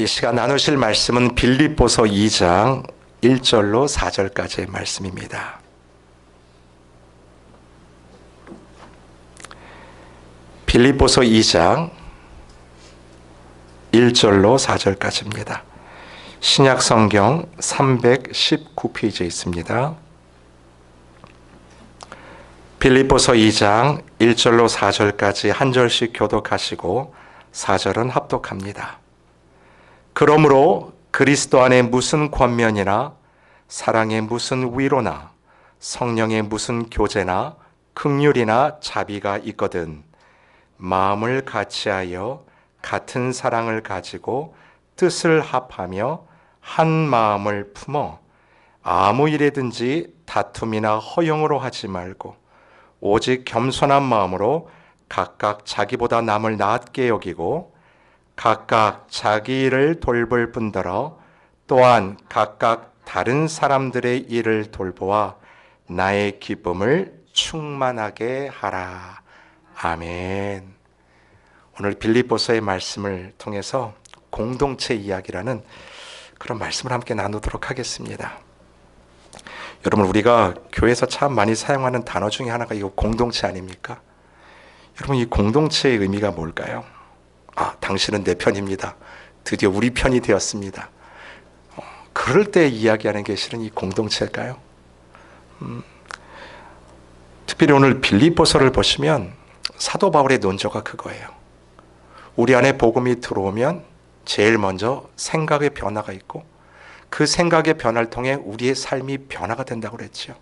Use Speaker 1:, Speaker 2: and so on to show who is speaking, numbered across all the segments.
Speaker 1: 이 시간 나누실 말씀은 빌립보서 2장 1절로 4절까지의 말씀입니다. 빌립보서 2장 1절로 4절까지입니다. 신약 성경 319페이지에 있습니다. 빌립보서 2장 1절로 4절까지 한 절씩 교독하시고 4절은 합독합니다. 그러므로 그리스도 안에 무슨 권면이나 사랑의 무슨 위로나 성령의 무슨 교제나 긍휼이나 자비가 있거든 마음을 같이하여 같은 사랑을 가지고 뜻을 합하며 한 마음을 품어 아무 일에든지 다툼이나 허용으로 하지 말고 오직 겸손한 마음으로 각각 자기보다 남을 낫게 여기고 각각 자기 일을 돌볼 뿐더러 또한 각각 다른 사람들의 일을 돌보아 나의 기쁨을 충만하게 하라. 아멘. 오늘 빌립보서의 말씀을 통해서 공동체 이야기라는 그런 말씀을 함께 나누도록 하겠습니다. 여러분, 우리가 교회에서 참 많이 사용하는 단어 중에 하나가 이 공동체 아닙니까? 여러분, 이 공동체의 의미가 뭘까요? 당신은 내 편입니다. 드디어 우리 편이 되었습니다. 그럴 때 이야기하는 게 실은 이 공동체일까요? 특별히 오늘 빌립보서를 보시면 사도 바울의 논조가 그거예요. 우리 안에 복음이 들어오면 제일 먼저 생각의 변화가 있고 그 생각의 변화를 통해 우리의 삶이 변화가 된다고 그랬죠.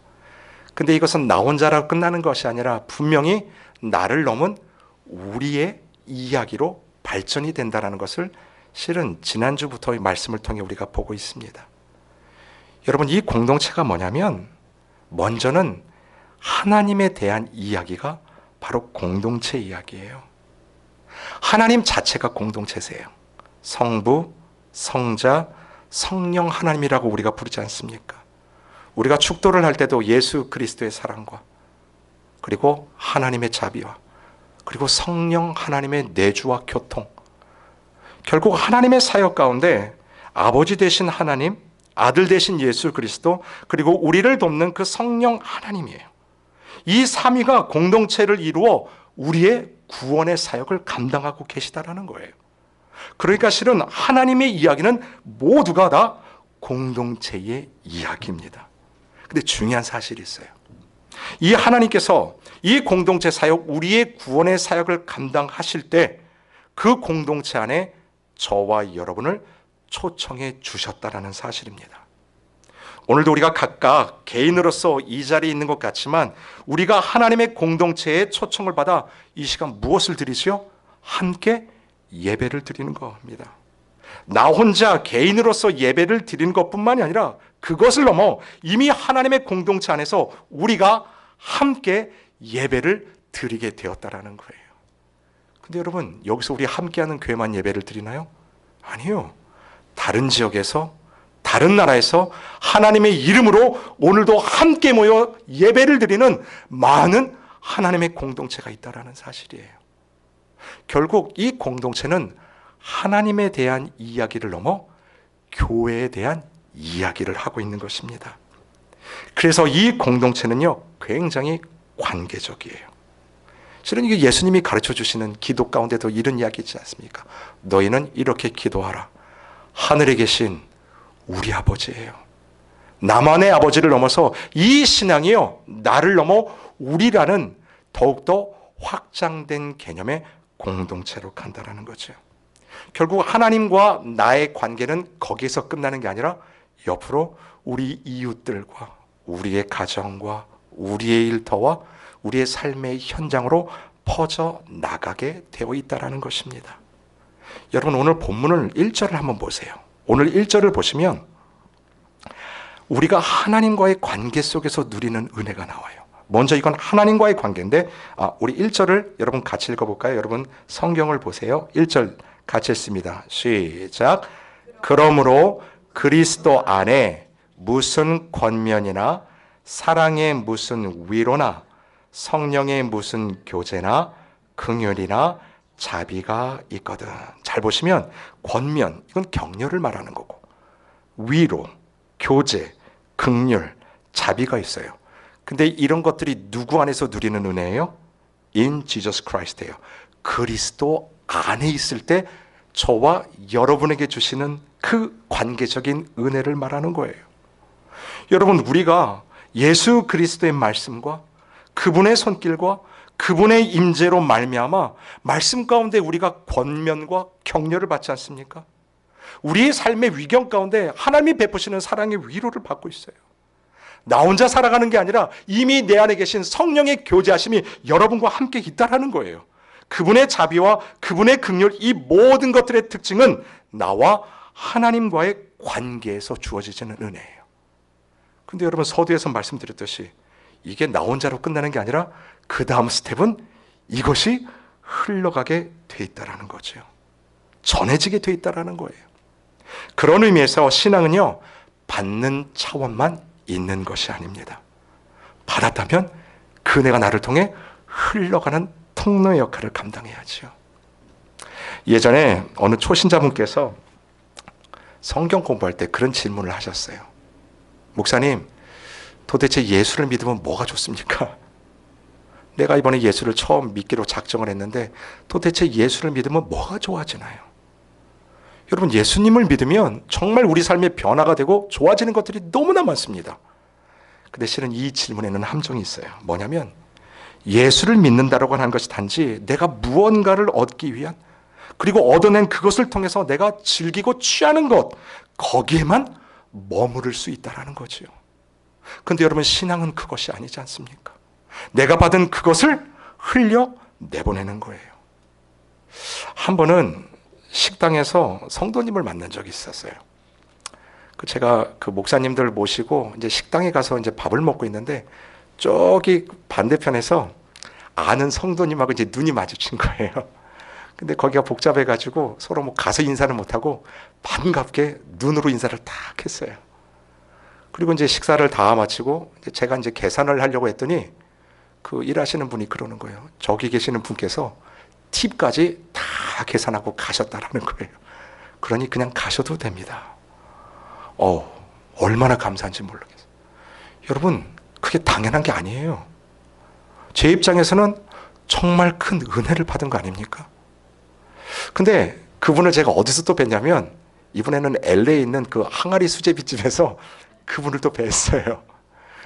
Speaker 1: 근데 이것은 나 혼자라고 끝나는 것이 아니라 분명히 나를 넘은 우리의 이야기로 발전이 된다는 것을 실은 지난주부터의 말씀을 통해 우리가 보고 있습니다. 여러분, 이 공동체가 뭐냐면 먼저는 하나님에 대한 이야기가 바로 공동체 이야기예요. 하나님 자체가 공동체세요. 성부, 성자, 성령 하나님이라고 우리가 부르지 않습니까? 우리가 축도를 할 때도 예수 그리스도의 사랑과 그리고 하나님의 자비와 그리고 성령 하나님의 내주와 교통, 결국 하나님의 사역 가운데 아버지 되신 하나님, 아들 되신 예수 그리스도, 그리고 우리를 돕는 그 성령 하나님이에요. 이 삼위가 공동체를 이루어 우리의 구원의 사역을 감당하고 계시다라는 거예요. 그러니까 실은 하나님의 이야기는 모두가 다 공동체의 이야기입니다. 근데 중요한 사실이 있어요. 이 하나님께서 이 공동체 사역, 우리의 구원의 사역을 감당하실 때 그 공동체 안에 저와 여러분을 초청해 주셨다라는 사실입니다. 오늘도 우리가 각각 개인으로서 이 자리에 있는 것 같지만 우리가 하나님의 공동체에 초청을 받아 이 시간 무엇을 드리죠? 함께 예배를 드리는 겁니다. 나 혼자 개인으로서 예배를 드리는 것뿐만이 아니라 그것을 넘어 이미 하나님의 공동체 안에서 우리가 함께 예배를 드리게 되었다라는 거예요. 근데 여러분, 여기서 우리 함께하는 교회만 예배를 드리나요? 아니요. 다른 지역에서, 다른 나라에서 하나님의 이름으로 오늘도 함께 모여 예배를 드리는 많은 하나님의 공동체가 있다라는 사실이에요. 결국 이 공동체는 하나님에 대한 이야기를 넘어 교회에 대한 이야기를 하고 있는 것입니다. 그래서 이 공동체는요, 굉장히 관계적이에요. 실은 이게 예수님이 가르쳐 주시는 기도 가운데도 이런 이야기 있지 않습니까? 너희는 이렇게 기도하라. 하늘에 계신 우리 아버지예요. 나만의 아버지를 넘어서 이 신앙이요, 나를 넘어 우리라는 더욱더 확장된 개념의 공동체로 간다라는 거죠. 결국 하나님과 나의 관계는 거기에서 끝나는 게 아니라 옆으로 우리 이웃들과 우리의 가정과 우리의 일터와 우리의 삶의 현장으로 퍼져 나가게 되어 있다는 것입니다. 여러분, 오늘 본문을 1절을 한번 보세요. 오늘 1절을 보시면 우리가 하나님과의 관계 속에서 누리는 은혜가 나와요. 먼저 이건 하나님과의 관계인데 우리 1절을 여러분 같이 읽어볼까요? 여러분 성경을 보세요. 1절 같이 읽습니다. 시작. 그러므로 그리스도 안에 무슨 권면이나 사랑의 무슨 위로나 성령의 무슨 교제나 긍휼이나 자비가 있거든. 잘 보시면 권면, 이건 격려를 말하는 거고, 위로, 교제, 긍휼, 자비가 있어요. 근데 이런 것들이 누구 안에서 누리는 은혜예요? In Jesus Christ예요. 그리스도 안에 있을 때 저와 여러분에게 주시는 그 관계적인 은혜를 말하는 거예요. 여러분, 우리가 예수 그리스도의 말씀과 그분의 손길과 그분의 임재로 말미암아 말씀 가운데 우리가 권면과 격려를 받지 않습니까? 우리의 삶의 위경 가운데 하나님이 베푸시는 사랑의 위로를 받고 있어요. 나 혼자 살아가는 게 아니라 이미 내 안에 계신 성령의 교제하심이 여러분과 함께 있다라는 거예요. 그분의 자비와 그분의 긍휼, 이 모든 것들의 특징은 나와 하나님과의 관계에서 주어지는 은혜예요. 근데 여러분, 서두에서 말씀드렸듯이 이게 나 혼자로 끝나는 게 아니라 그 다음 스텝은 이것이 흘러가게 돼 있다라는 거죠. 전해지게 돼 있다라는 거예요. 그런 의미에서 신앙은요, 받는 차원만 있는 것이 아닙니다. 받았다면 그 은혜가 나를 통해 흘러가는 통로의 역할을 감당해야죠. 예전에 어느 초신자분께서 성경 공부할 때 그런 질문을 하셨어요. 목사님, 도대체 예수를 믿으면 뭐가 좋습니까? 내가 이번에 예수를 처음 믿기로 작정을 했는데 도대체 예수를 믿으면 뭐가 좋아지나요? 여러분, 예수님을 믿으면 정말 우리 삶의 변화가 되고 좋아지는 것들이 너무나 많습니다. 근데 실은 이 질문에는 함정이 있어요. 뭐냐면 예수를 믿는다라고 하는 것이 단지 내가 무언가를 얻기 위한, 그리고 얻어낸 그것을 통해서 내가 즐기고 취하는 것, 거기에만 머무를 수 있다는 거죠. 근데 여러분, 신앙은 그것이 아니지 않습니까? 내가 받은 그것을 흘려 내보내는 거예요. 한 번은 식당에서 성도님을 만난 적이 있었어요. 제가 그 목사님들 모시고 이제 식당에 가서 이제 밥을 먹고 있는데 저기 반대편에서 아는 성도님하고 이제 눈이 마주친 거예요. 근데 거기가 복잡해가지고 서로 뭐 가서 인사를 못하고 반갑게 눈으로 인사를 딱 했어요. 그리고 이제 식사를 다 마치고 제가 이제 계산을 하려고 했더니 그 일하시는 분이 그러는 거예요. 저기 계시는 분께서 팁까지 다 계산하고 가셨다라는 거예요. 그러니 그냥 가셔도 됩니다. 얼마나 감사한지 모르겠어요. 여러분, 그게 당연한 게 아니에요. 제 입장에서는 정말 큰 은혜를 받은 거 아닙니까? 근데 그분을 제가 어디서 또 뵀냐면 이번에는 LA에 있는 그 항아리 수제비집에서 그분을 또 뵀어요.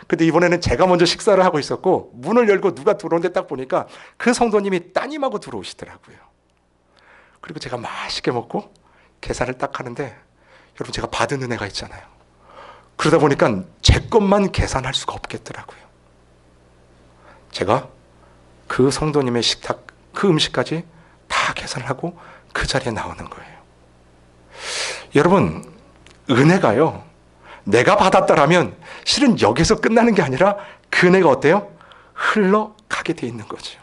Speaker 1: 근데 이번에는 제가 먼저 식사를 하고 있었고 문을 열고 누가 들어오는데 딱 보니까 그 성도님이 따님하고 들어오시더라고요. 그리고 제가 맛있게 먹고 계산을 딱 하는데 여러분, 제가 받은 은혜가 있잖아요. 그러다 보니까 제 것만 계산할 수가 없겠더라고요. 제가 그 성도님의 식탁, 그 음식까지 다 계산을 하고 그 자리에 나오는 거예요. 여러분, 은혜가요, 내가 받았다라면 실은 여기서 끝나는 게 아니라 그 은혜가 어때요? 흘러가게 돼 있는 거죠.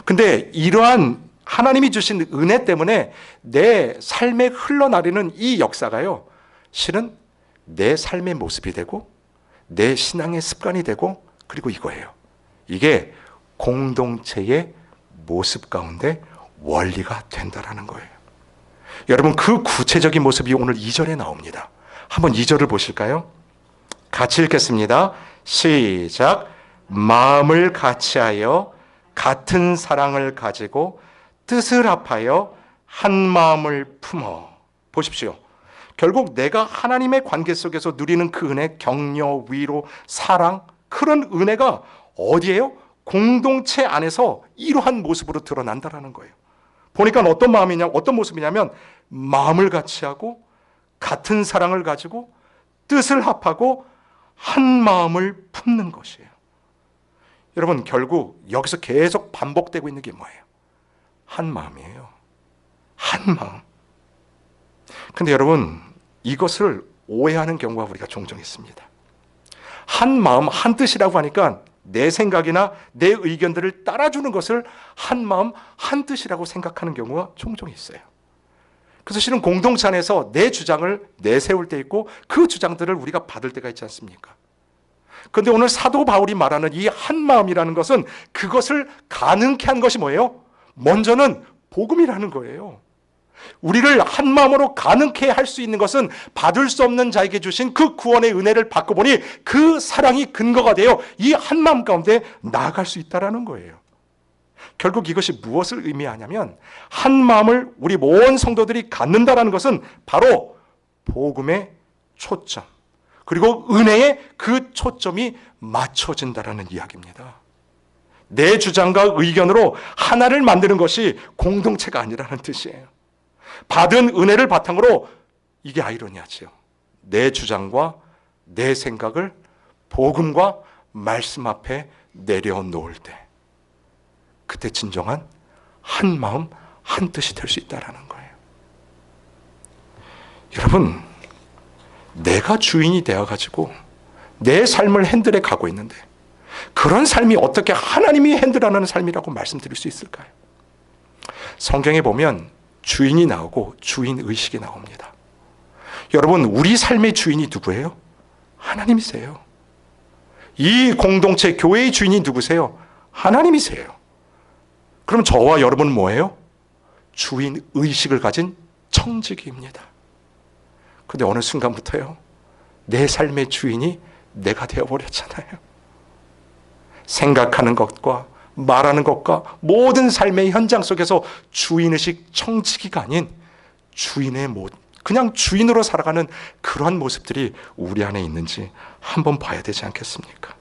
Speaker 1: 근데 이러한 하나님이 주신 은혜 때문에 내 삶에 흘러나르는 이 역사가요, 실은 내 삶의 모습이 되고 내 신앙의 습관이 되고, 그리고 이거예요. 이게 공동체의 모습 가운데 원리가 된다라는 거예요. 여러분, 그 구체적인 모습이 오늘 2절에 나옵니다. 한번 2절을 보실까요? 같이 읽겠습니다. 시작. 마음을 같이하여 같은 사랑을 가지고 뜻을 합하여 한 마음을 품어. 보십시오. 결국 내가 하나님의 관계 속에서 누리는 그 은혜, 격려, 위로, 사랑, 그런 은혜가 어디에요? 공동체 안에서 이러한 모습으로 드러난다라는 거예요. 보니까 어떤 마음이냐, 어떤 모습이냐면 마음을 같이 하고 같은 사랑을 가지고 뜻을 합하고 한 마음을 품는 것이에요. 여러분, 결국 여기서 계속 반복되고 있는 게 뭐예요? 한 마음이에요. 한 마음. 근데 여러분, 이것을 오해하는 경우가 우리가 종종 있습니다. 한 마음, 한 뜻이라고 하니까 내 생각이나 내 의견들을 따라주는 것을 한 마음, 한 뜻이라고 생각하는 경우가 종종 있어요. 그래서 실은 공동체 안에서 내 주장을 내세울 때 있고 그 주장들을 우리가 받을 때가 있지 않습니까? 그런데 오늘 사도 바울이 말하는 이 한 마음이라는 것은 그것을 가능케 한 것이 뭐예요? 먼저는 복음이라는 거예요. 우리를 한 마음으로 가능케 할 수 있는 것은 받을 수 없는 자에게 주신 그 구원의 은혜를 받고 보니 그 사랑이 근거가 되어 이 한 마음 가운데 나아갈 수 있다는 거예요. 결국 이것이 무엇을 의미하냐면 한 마음을 우리 모든 성도들이 갖는다는 것은 바로 복음의 초점, 그리고 은혜의 그 초점이 맞춰진다는 이야기입니다. 내 주장과 의견으로 하나를 만드는 것이 공동체가 아니라는 뜻이에요. 받은 은혜를 바탕으로, 이게 아이러니하지요, 내 주장과 내 생각을 복음과 말씀 앞에 내려놓을 때, 그때 진정한 한 마음 한 뜻이 될 수 있다는 거예요. 여러분, 내가 주인이 되어가지고 내 삶을 핸들해 가고 있는데 그런 삶이 어떻게 하나님이 핸들하는 삶이라고 말씀드릴 수 있을까요? 성경에 보면 주인이 나오고 주인의식이 나옵니다. 여러분, 우리 삶의 주인이 누구예요? 하나님이세요. 이 공동체 교회의 주인이 누구세요? 하나님이세요. 그럼 저와 여러분은 뭐예요? 주인의식을 가진 청지기입니다. 근데 어느 순간부터요, 내 삶의 주인이 내가 되어버렸잖아요. 생각하는 것과 말하는 것과 모든 삶의 현장 속에서 주인의식 청지기가 아닌 주인의 그냥 주인으로 살아가는 그러한 모습들이 우리 안에 있는지 한번 봐야 되지 않겠습니까?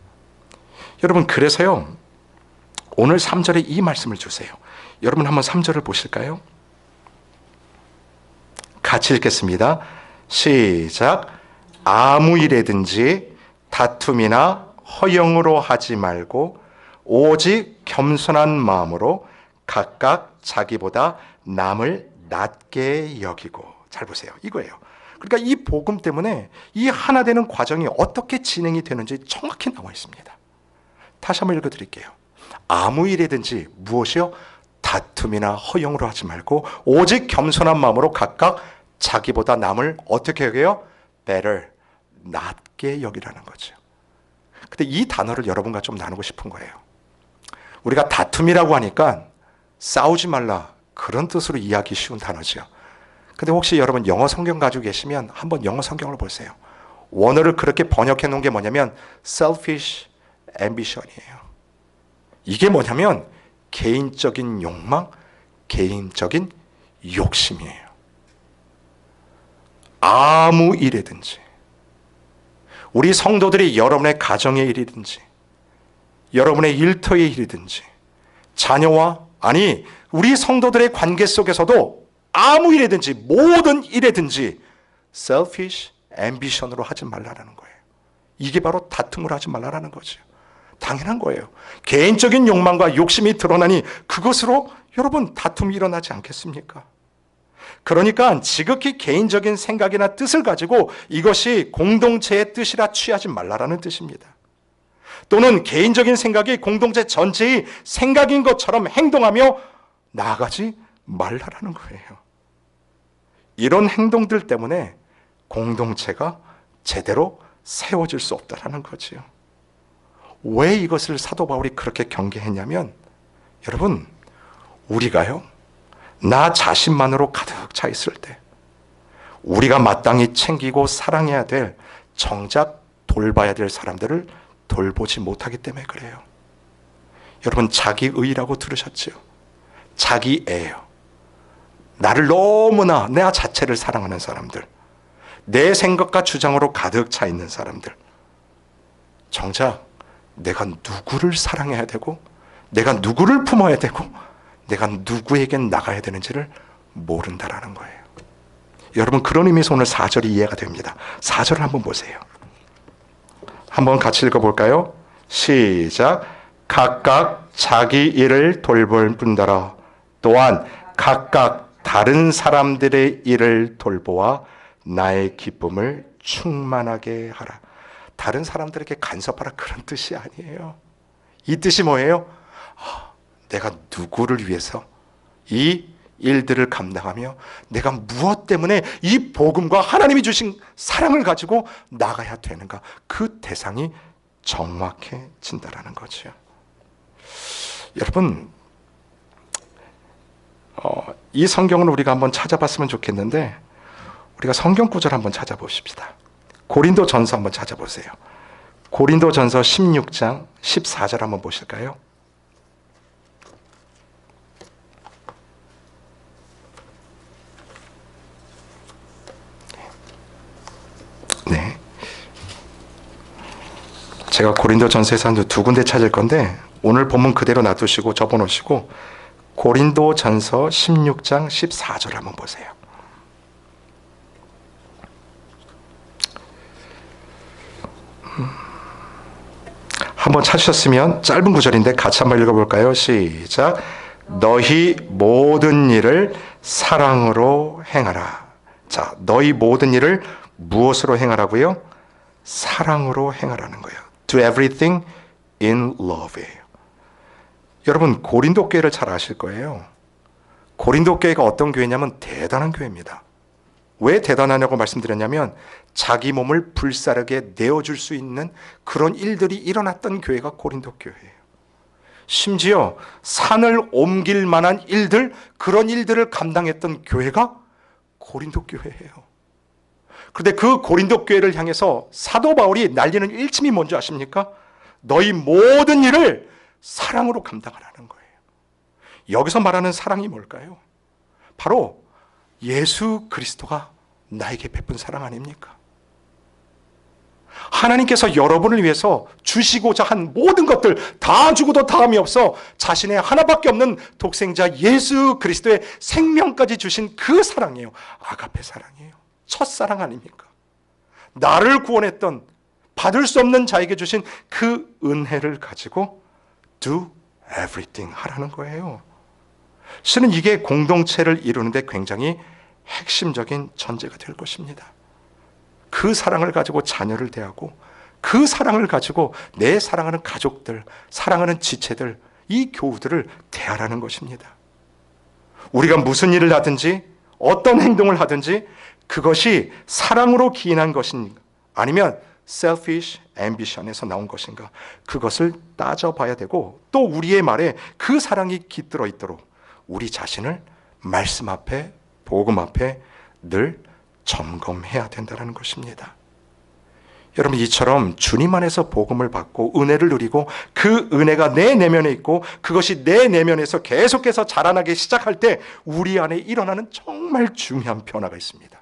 Speaker 1: 여러분, 그래서요, 오늘 3절에 이 말씀을 주세요. 여러분 한번 3절을 보실까요? 같이 읽겠습니다. 시작. 아무 일에든지 다툼이나 허영으로 하지 말고 오직 겸손한 마음으로 각각 자기보다 남을 낮게 여기고. 잘 보세요. 이거예요. 그러니까 이 복음 때문에 이 하나 되는 과정이 어떻게 진행이 되는지 정확히 나와 있습니다. 다시 한번 읽어드릴게요. 아무 일이든지 무엇이요? 다툼이나 허영으로 하지 말고 오직 겸손한 마음으로 각각 자기보다 남을 어떻게 여겨요? better, 낮게 여기라는 거죠. 근데 이 단어를 여러분과 좀 나누고 싶은 거예요. 우리가 다툼이라고 하니까 싸우지 말라, 그런 뜻으로 이해하기 쉬운 단어죠. 근데 혹시 여러분 영어 성경 가지고 계시면 한번 영어 성경을 보세요. 원어를 그렇게 번역해 놓은 게 뭐냐면 selfish ambition이에요. 이게 뭐냐면 개인적인 욕망, 개인적인 욕심이에요. 아무 일이든지, 우리 성도들이 여러분의 가정의 일이든지 여러분의 일터의 일이든지 자녀와, 아니 우리 성도들의 관계 속에서도 아무 일이든지 모든 일이든지 selfish ambition으로 하지 말라는 거예요. 이게 바로 다툼을 하지 말라는 거죠. 당연한 거예요. 개인적인 욕망과 욕심이 드러나니 그것으로 여러분 다툼이 일어나지 않겠습니까? 그러니까 지극히 개인적인 생각이나 뜻을 가지고 이것이 공동체의 뜻이라 취하지 말라라는 뜻입니다. 또는 개인적인 생각이 공동체 전체의 생각인 것처럼 행동하며 나아가지 말라라는 거예요. 이런 행동들 때문에 공동체가 제대로 세워질 수 없다라는 거지요. 왜 이것을 사도 바울이 그렇게 경계했냐면, 여러분, 우리가요, 나 자신만으로 가득 차 있을 때 우리가 마땅히 챙기고 사랑해야 될, 정작 돌봐야 될 사람들을 돌보지 못하기 때문에 그래요. 여러분, 자기의라고 들으셨죠? 자기애예요. 나를 너무나 내 자체를 사랑하는 사람들, 내 생각과 주장으로 가득 차 있는 사람들, 정작 내가 누구를 사랑해야 되고 내가 누구를 품어야 되고 내가 누구에겐 나가야 되는지를 모른다라는 거예요. 여러분, 그런 의미에서 오늘 4절이 이해가 됩니다. 4절을 한번 보세요. 한번 같이 읽어볼까요? 시작. 각각 자기 일을 돌볼 뿐더러 또한 각각 다른 사람들의 일을 돌보아 나의 기쁨을 충만하게 하라. 다른 사람들에게 간섭하라, 그런 뜻이 아니에요. 이 뜻이 뭐예요? 내가 누구를 위해서 이 일들을 감당하며 내가 무엇 때문에 이 복음과 하나님이 주신 사랑을 가지고 나가야 되는가, 그 대상이 정확해진다라는 거죠. 여러분, 이 성경을 우리가 한번 찾아봤으면 좋겠는데 우리가 성경 구절 한번 찾아보십시다. 고린도전서 한번 찾아보세요. 고린도전서 16장 14절 한번 보실까요? 네. 제가 고린도전서에서 한 두 군데 찾을 건데 오늘 본문 그대로 놔두시고 접어놓으시고 고린도전서 16장 14절 한번 보세요. 한번 찾으셨으면 짧은 구절인데 같이 한번 읽어볼까요? 시작. 너희 모든 일을 사랑으로 행하라. 자, 너희 모든 일을 무엇으로 행하라고요? 사랑으로 행하라는 거예요. Do everything in love예요. 여러분 고린도 교회를 잘 아실 거예요. 고린도 교회가 어떤 교회냐면 대단한 교회입니다. 왜 대단하냐고 말씀드렸냐면 자기 몸을 불사르게 내어줄 수 있는 그런 일들이 일어났던 교회가 고린도 교회예요. 심지어 산을 옮길 만한 일들, 그런 일들을 감당했던 교회가 고린도 교회예요. 그런데 그 고린도 교회를 향해서 사도 바울이 날리는 일침이 뭔지 아십니까? 너희 모든 일을 사랑으로 감당하라는 거예요. 여기서 말하는 사랑이 뭘까요? 바로 예수 그리스도가 나에게 베푼 사랑 아닙니까? 하나님께서 여러분을 위해서 주시고자 한 모든 것들 다 주고도 다함이 없어 자신의 하나밖에 없는 독생자 예수 그리스도의 생명까지 주신 그 사랑이에요. 아가페 사랑이에요. 첫사랑 아닙니까? 나를 구원했던 받을 수 없는 자에게 주신 그 은혜를 가지고 do everything 하라는 거예요. 실은 이게 공동체를 이루는데 굉장히 핵심적인 전제가 될 것입니다. 그 사랑을 가지고 자녀를 대하고 그 사랑을 가지고 내 사랑하는 가족들, 사랑하는 지체들, 이 교우들을 대하라는 것입니다. 우리가 무슨 일을 하든지 어떤 행동을 하든지 그것이 사랑으로 기인한 것인가 아니면 selfish ambition에서 나온 것인가 그것을 따져봐야 되고 또 우리의 말에 그 사랑이 깃들어 있도록 우리 자신을 말씀 앞에 복음 앞에 늘 점검해야 된다는 것입니다. 여러분 이처럼 주님 안에서 복음을 받고 은혜를 누리고 그 은혜가 내 내면에 있고 그것이 내 내면에서 계속해서 자라나기 시작할 때 우리 안에 일어나는 정말 중요한 변화가 있습니다.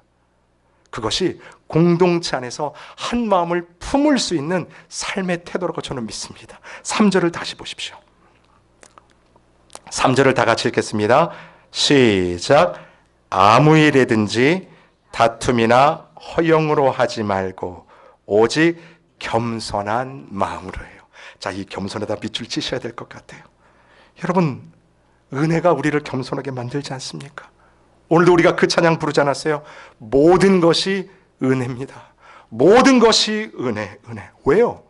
Speaker 1: 그것이 공동체 안에서 한 마음을 품을 수 있는 삶의 태도라고 저는 믿습니다. 3절을 다시 보십시오. 3절을 다 같이 읽겠습니다. 시작. 아무 일이든지 다툼이나 허영으로 하지 말고 오직 겸손한 마음으로 해요. 자, 이 겸손에다 밑줄 치셔야 될 것 같아요. 여러분, 은혜가 우리를 겸손하게 만들지 않습니까? 오늘도 우리가 그 찬양 부르지 않았어요? 모든 것이 은혜입니다. 모든 것이 은혜. 왜요?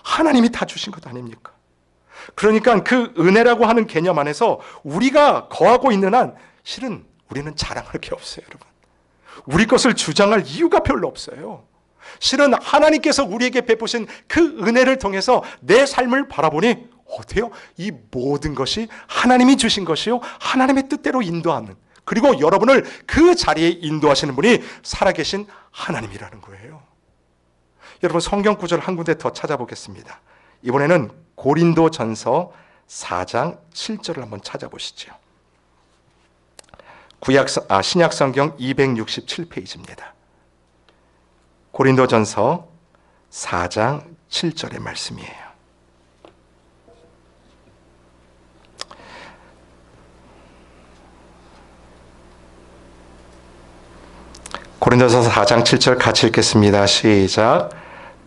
Speaker 1: 하나님이 다 주신 것 아닙니까? 그러니까 그 은혜라고 하는 개념 안에서 우리가 거하고 있는 한 실은 우리는 자랑할 게 없어요, 여러분. 우리 것을 주장할 이유가 별로 없어요. 실은 하나님께서 우리에게 베푸신 그 은혜를 통해서 내 삶을 바라보니 어때요? 이 모든 것이 하나님이 주신 것이요 하나님의 뜻대로 인도하는 그리고 여러분을 그 자리에 인도하시는 분이 살아계신 하나님이라는 거예요. 여러분 성경 구절 한 군데 더 찾아보겠습니다. 이번에는 고린도전서 4장 7절을 한번 찾아보시죠. 신약성경 267페이지입니다. 고린도전서 4장 7절의 말씀이에요. 고린도전서 4장 7절 같이 읽겠습니다. 시작.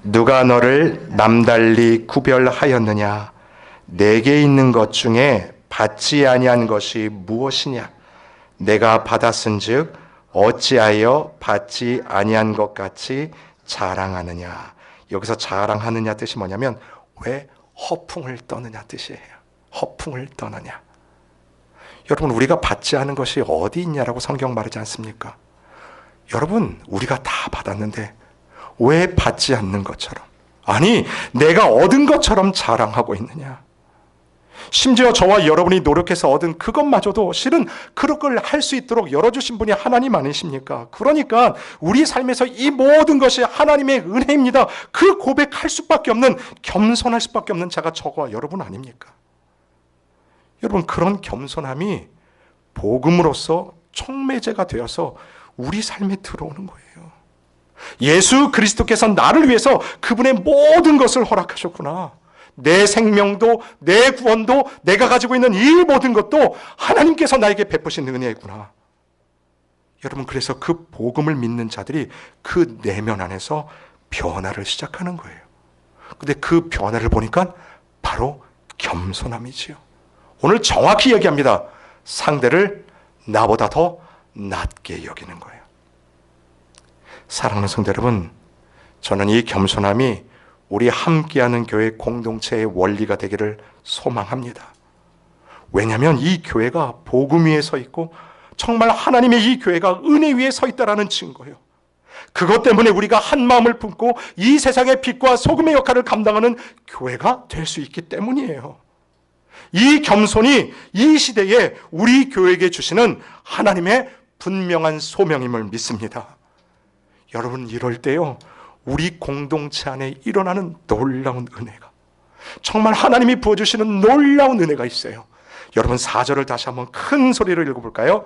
Speaker 1: 누가 너를 남달리 구별하였느냐? 내게 있는 것 중에 받지 아니한 것이 무엇이냐? 내가 받았은즉 어찌하여 받지 아니한 것 같이 자랑하느냐? 여기서 자랑하느냐 뜻이 뭐냐면 왜 허풍을 떠느냐 뜻이에요. 허풍을 떠느냐. 여러분 우리가 받지 않은 것이 어디 있냐라고 성경 말하지 않습니까? 여러분 우리가 다 받았는데 왜 받지 않는 것처럼 아니 내가 얻은 것처럼 자랑하고 있느냐? 심지어 저와 여러분이 노력해서 얻은 그것마저도 실은 그걸 할 수 있도록 열어주신 분이 하나님 아니십니까? 그러니까 우리 삶에서 이 모든 것이 하나님의 은혜입니다. 그 고백할 수밖에 없는, 겸손할 수밖에 없는 자가 저와 여러분 아닙니까? 여러분, 그런 겸손함이 복음으로서 촉매제가 되어서 우리 삶에 들어오는 거예요. 예수 그리스도께서 나를 위해서 그분의 모든 것을 허락하셨구나. 내 생명도, 내 구원도, 내가 가지고 있는 이 모든 것도 하나님께서 나에게 베푸신 은혜구나. 여러분, 그래서 그 복음을 믿는 자들이 그 내면 안에서 변화를 시작하는 거예요. 근데 그 변화를 보니까 바로 겸손함이지요. 오늘 정확히 얘기합니다. 상대를 나보다 더 낮게 여기는 거예요. 사랑하는 성도 여러분, 저는 이 겸손함이 우리 함께하는 교회 공동체의 원리가 되기를 소망합니다. 왜냐하면 이 교회가 복음 위에 서 있고 정말 하나님의 이 교회가 은혜 위에 서 있다는 증거예요. 그것 때문에 우리가 한 마음을 품고 이 세상의 빛과 소금의 역할을 감당하는 교회가 될 수 있기 때문이에요. 이 겸손이 이 시대에 우리 교회에게 주시는 하나님의 분명한 소명임을 믿습니다. 여러분, 이럴 때요, 우리 공동체 안에 일어나는 놀라운 은혜가, 정말 하나님이 부어주시는 놀라운 은혜가 있어요. 여러분, 4절을 다시 한번 큰 소리로 읽어볼까요?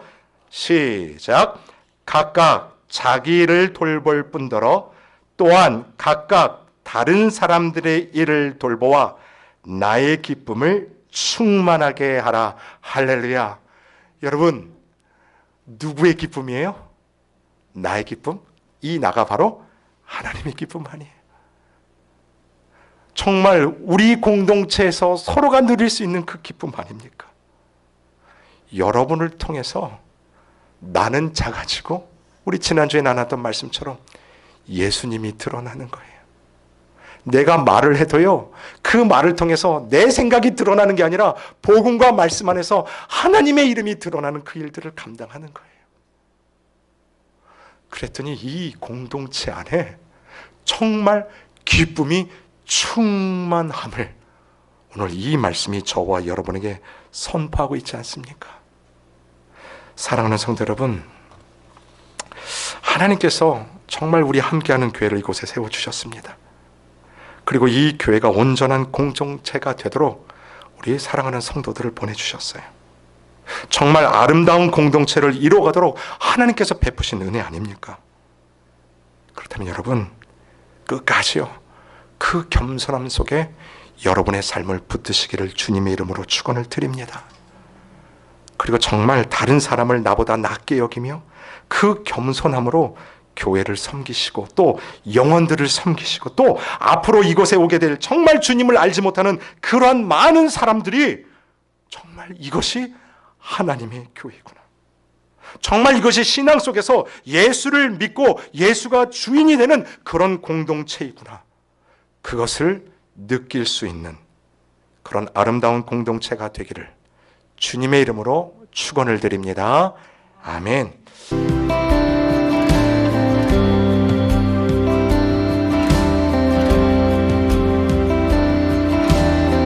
Speaker 1: 시작. 각각 자기를 돌볼 뿐더러 또한 각각 다른 사람들의 일을 돌보아 나의 기쁨을 충만하게 하라. 할렐루야. 여러분, 누구의 기쁨이에요? 나의 기쁨? 이 나가 바로 하나님의 기쁨 아니에요. 정말 우리 공동체에서 서로가 누릴 수 있는 그 기쁨 아닙니까? 여러분을 통해서 나는 작아지고, 우리 지난주에 나눴던 말씀처럼 예수님이 드러나는 거예요. 내가 말을 해도요, 그 말을 통해서 내 생각이 드러나는 게 아니라 복음과 말씀 안에서 하나님의 이름이 드러나는 그 일들을 감당하는 거예요. 그랬더니 이 공동체 안에 정말 기쁨이 충만함을 오늘 이 말씀이 저와 여러분에게 선포하고 있지 않습니까? 사랑하는 성도 여러분, 하나님께서 정말 우리 함께하는 교회를 이곳에 세워주셨습니다. 그리고 이 교회가 온전한 공동체가 되도록 우리 사랑하는 성도들을 보내주셨어요. 정말 아름다운 공동체를 이루어가도록 하나님께서 베푸신 은혜 아닙니까? 그렇다면 여러분, 끝까지요, 그 겸손함 속에 여러분의 삶을 붙드시기를 주님의 이름으로 축원을 드립니다. 그리고 정말 다른 사람을 나보다 낮게 여기며 그 겸손함으로 교회를 섬기시고 또 영혼들을 섬기시고 또 앞으로 이곳에 오게 될 정말 주님을 알지 못하는 그러한 많은 사람들이 정말 이것이 하나님의 교회구나, 정말 이것이 신앙 속에서 예수를 믿고 예수가 주인이 되는 그런 공동체이구나, 그것을 느낄 수 있는 그런 아름다운 공동체가 되기를 주님의 이름으로 축원을 드립니다. 아멘.